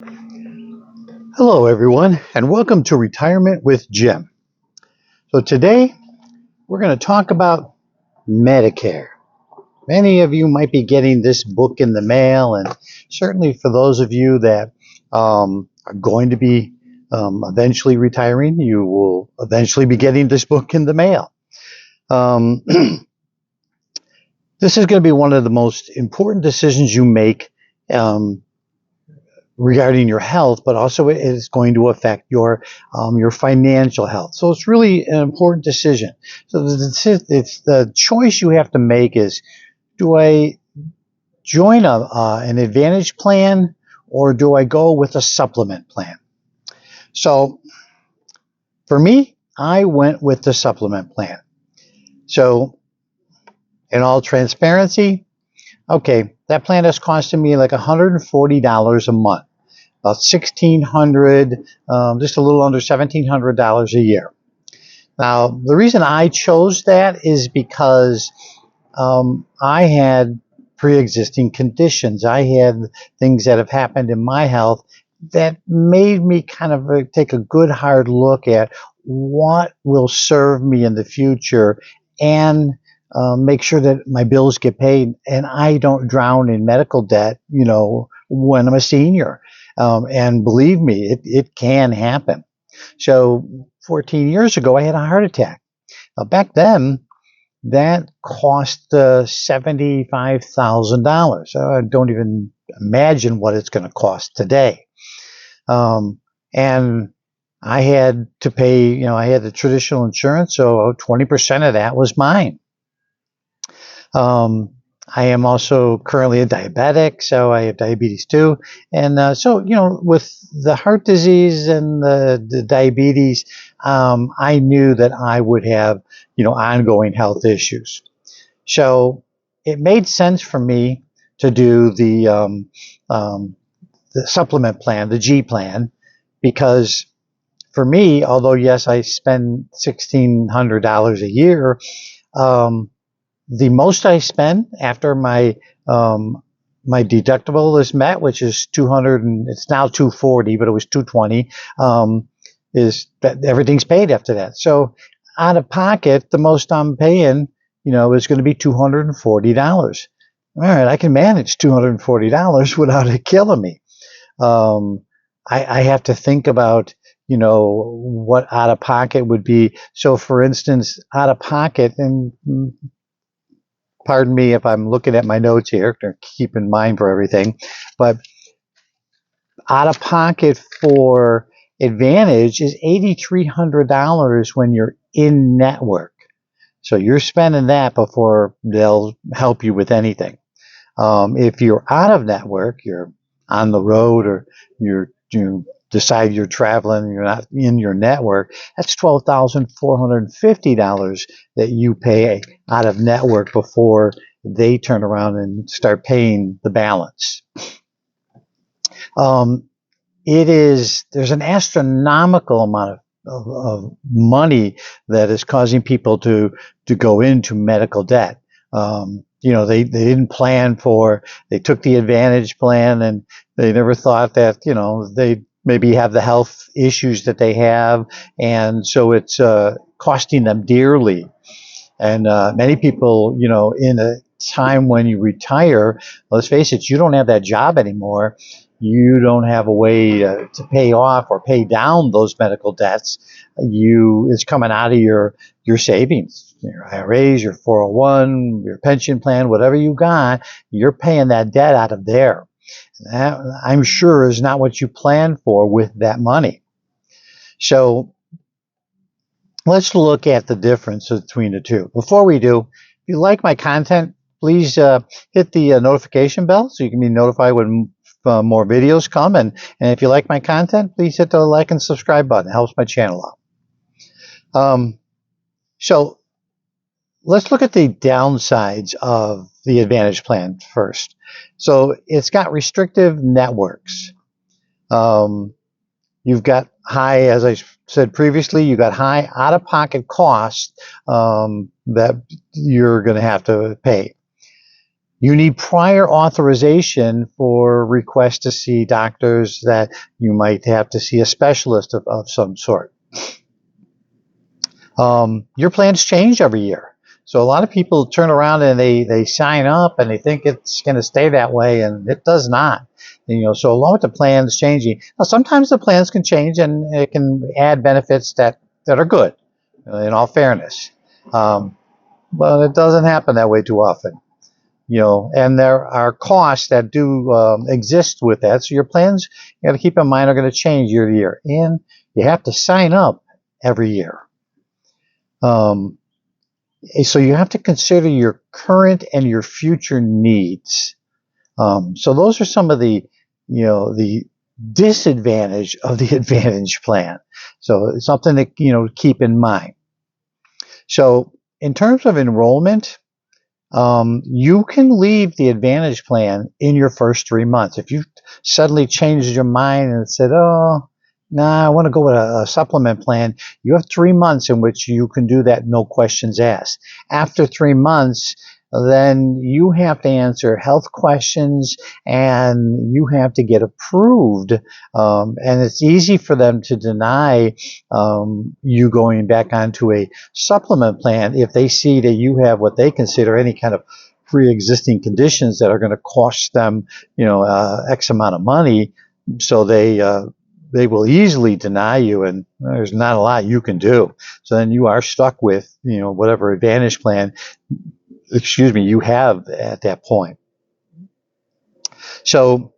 Hello, everyone, and welcome to Retirement with Jim. So, today we're going to talk about Medicare. Many of you might be getting this book in the mail, and certainly for those of you that are going to be eventually retiring, you will eventually be getting this book in the mail. Um, this is going to be one of the most important decisions you make um, regarding your health, but also it is going to affect your financial health. So it's really an important decision. So it's the choice you have to make is: do I join an Advantage plan, or do I go with a supplement plan? So for me, I went with the supplement plan. So in all transparency, okay, that plan is costing me like $140 a month, about $1,600, just a little under $1,700 a year. Now, the reason I chose that is because I had pre-existing conditions. I had things that have happened in my health that made me kind of take a good hard look at what will serve me in the future and make sure that my bills get paid and I don't drown in medical debt, when I'm a senior. And believe me, it can happen. So 14 years ago, I had a heart attack. Back then, that cost $75,000. I don't even imagine what it's going to cost today. And I had to pay, I had the traditional insurance, so 20% of that was mine. I am also currently a diabetic, so I have diabetes too. And so, with the heart disease and the diabetes, I knew that I would have, ongoing health issues. So it made sense for me to do the supplement plan, the G plan, because for me, although yes, I spend $1,600 a year, the most I spend after my deductible is met, which is 200, and it's now 240, but it was 220. Is that everything's paid after that? So out of pocket, the most I'm paying, is going to be $240. All right, I can manage $240 without it killing me. I have to think about, what out of pocket would be. So, for instance, out of pocket, and pardon me if I'm looking at my notes here, to keep in mind for everything, but out of pocket for Advantage is $8,300 when you're in network. So you're spending that before they'll help you with anything. If you're out of network, you're on the road, or you decide you're traveling, you're not in your network, that's $12,450 that you pay out of network before they turn around and start paying the balance. There's an astronomical amount of money that is causing people to go into medical debt. They didn't plan they took the Advantage plan, and they never thought that, they maybe have the health issues that they have, and so it's costing them dearly. And many people, in a time when you retire, let's face it, you don't have that job anymore. You don't have a way to pay off or pay down those medical debts. It's coming out of your savings, your IRAs, your 401, your pension plan, whatever you got, you're paying that debt out of there. That, I'm sure, is not what you planned for with that money. So let's look at the difference between the two. Before we do, if you like my content, please hit the notification bell so you can be notified when more videos come. And if you like my content, please hit the like and subscribe button. It helps my channel out. So let's look at the downsides of the Advantage plan first. So it's got restrictive networks. You've got high, as I said previously, you've got high out-of-pocket costs that you're going to have to pay. You need prior authorization for requests to see doctors, that you might have to see a specialist of some sort. Your plans change every year. So a lot of people turn around and they sign up and they think it's going to stay that way, and it does not. And, so along with the plans changing, now sometimes the plans can change and it can add benefits that are good, in all fairness. But it doesn't happen that way too often. And there are costs that do exist with that. So your plans, you got to keep in mind, are going to change year to year, and you have to sign up every year. So you have to consider your current and your future needs. So those are some of the disadvantage of the Advantage plan. So it's something to keep in mind. So in terms of enrollment, you can leave the Advantage plan in your first 3 months. If you suddenly changed your mind and said, oh, nah, I want to go with a supplement plan, you have 3 months in which you can do that, no questions asked. After 3 months, then you have to answer health questions and you have to get approved. And it's easy for them to deny you going back onto a supplement plan if they see that you have what they consider any kind of pre-existing conditions that are going to cost them, X amount of money. So they will easily deny you, and there's not a lot you can do. So then you are stuck with, whatever Advantage plan, you have at that point. So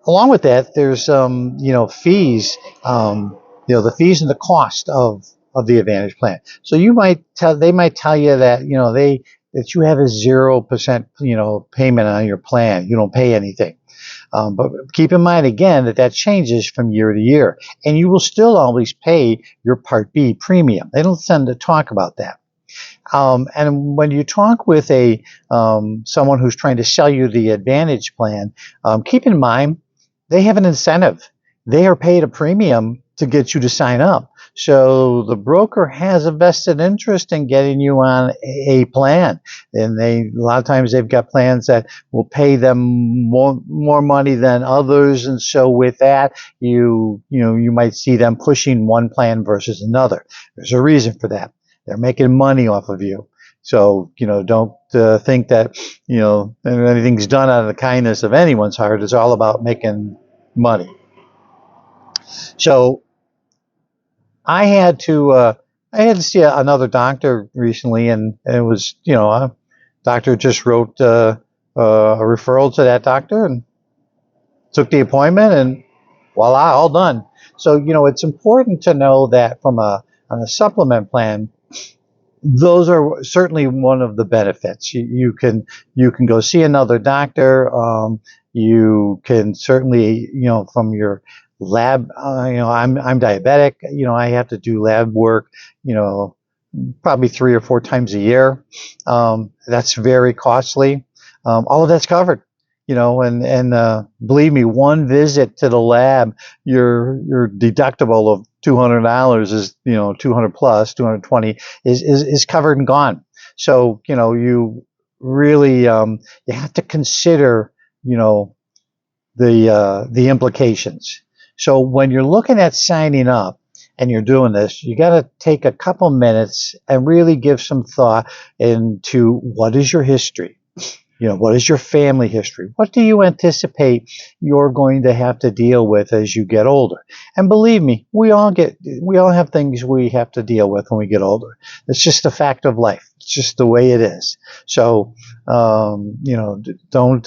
along with that, there's, fees, the fees and the cost of the Advantage plan. So they might tell you that, that you have a 0%, payment on your plan. You don't pay anything. But keep in mind, again, that changes from year to year. And you will still always pay your Part B premium. They don't tend to talk about that. And when you talk with someone who's trying to sell you the Advantage plan, keep in mind, they have an incentive. They are paid a premium to get you to sign up. So the broker has a vested interest in getting you on a plan. And a lot of times they've got plans that will pay them more money than others. And so with that, you might see them pushing one plan versus another. There's a reason for that. They're making money off of you. So, don't think that, anything's done out of the kindness of anyone's heart. It's all about making money. So I had to see another doctor recently, and it was, a doctor just wrote a referral to that doctor and took the appointment, and voila, all done. So, it's important to know that on a supplement plan, those are certainly one of the benefits. You can go see another doctor. You can certainly, from your lab, I'm diabetic. I have to do lab work, probably 3 or 4 times a year. That's very costly. All of that's covered. And believe me, one visit to the lab, your deductible of $200 is, 200 plus, 220 is covered and gone. So, you really, you have to consider, the implications. So when you're looking at signing up and you're doing this, you got to take a couple minutes and really give some thought into what is your history. What is your family history? What do you anticipate you're going to have to deal with as you get older? And believe me, we all have things we have to deal with when we get older. It's just a fact of life. It's just the way it is. So, don't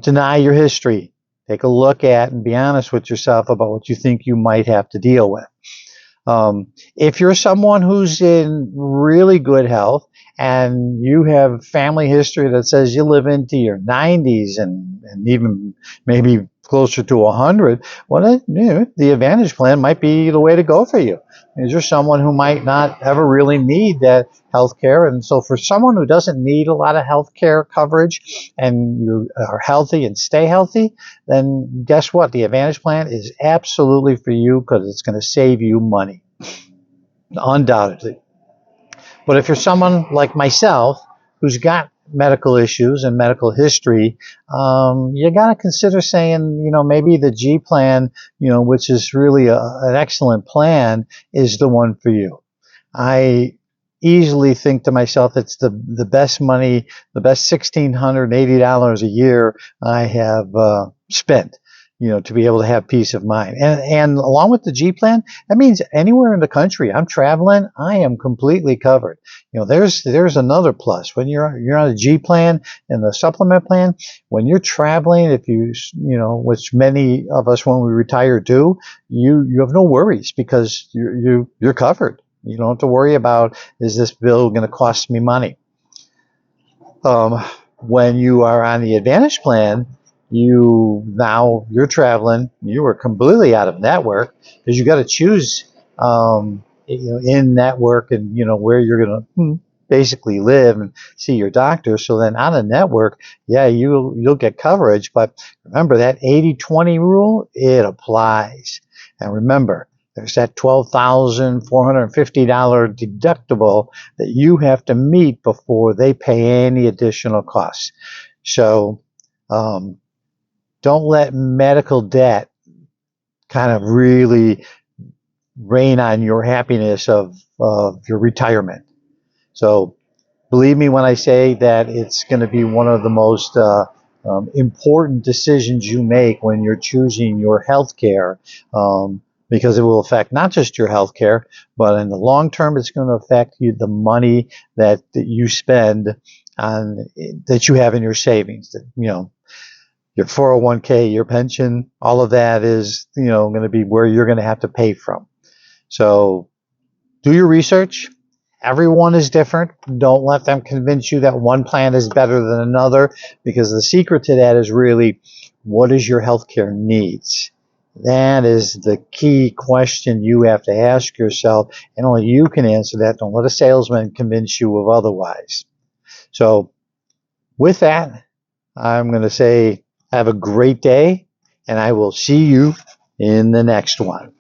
deny your history. Take a look at and be honest with yourself about what you think you might have to deal with. If you're someone who's in really good health and you have family history that says you live into your 90s and even maybe closer to 100, well, the Advantage plan might be the way to go for you. You're someone who might not ever really need that health care. And so for someone who doesn't need a lot of health care coverage and you are healthy and stay healthy, then guess what? The Advantage plan is absolutely for you because it's going to save you money, undoubtedly. But if you're someone like myself who's got medical issues and medical history, you got to consider saying, maybe the G plan, which is really an excellent plan, is the one for you. I easily think to myself, it's the best money, the best $1,680 a year I have spent, to be able to have peace of mind. And along with the G plan, that means anywhere in the country I'm traveling, I am completely covered. There's another plus when you're on a G plan and the supplement plan. When you're traveling, if which many of us when we retire do, you have no worries because you're covered. You don't have to worry about, is this bill going to cost me money? When you are on the Advantage plan, you're traveling, you are completely out of network because you got to choose, in network and, where you're going to basically live and see your doctor. So then on a network, yeah, you'll get coverage. But remember that 80-20 rule, it applies. And remember, there's that $12,450 deductible that you have to meet before they pay any additional costs. So don't let medical debt kind of really rain on your happiness of your retirement. So believe me when I say that it's going to be one of the most important decisions you make when you're choosing your health care. Because it will affect not just your health care, but in the long term, it's going to affect the money that you spend that you have in your savings. Your 401k, your pension, all of that is, going to be where you're going to have to pay from. So do your research. Everyone is different. Don't let them convince you that one plan is better than another, because the secret to that is really, what is your healthcare needs? That is the key question you have to ask yourself, and only you can answer that. Don't let a salesman convince you of otherwise. So with that, I'm going to say have a great day, and I will see you in the next one.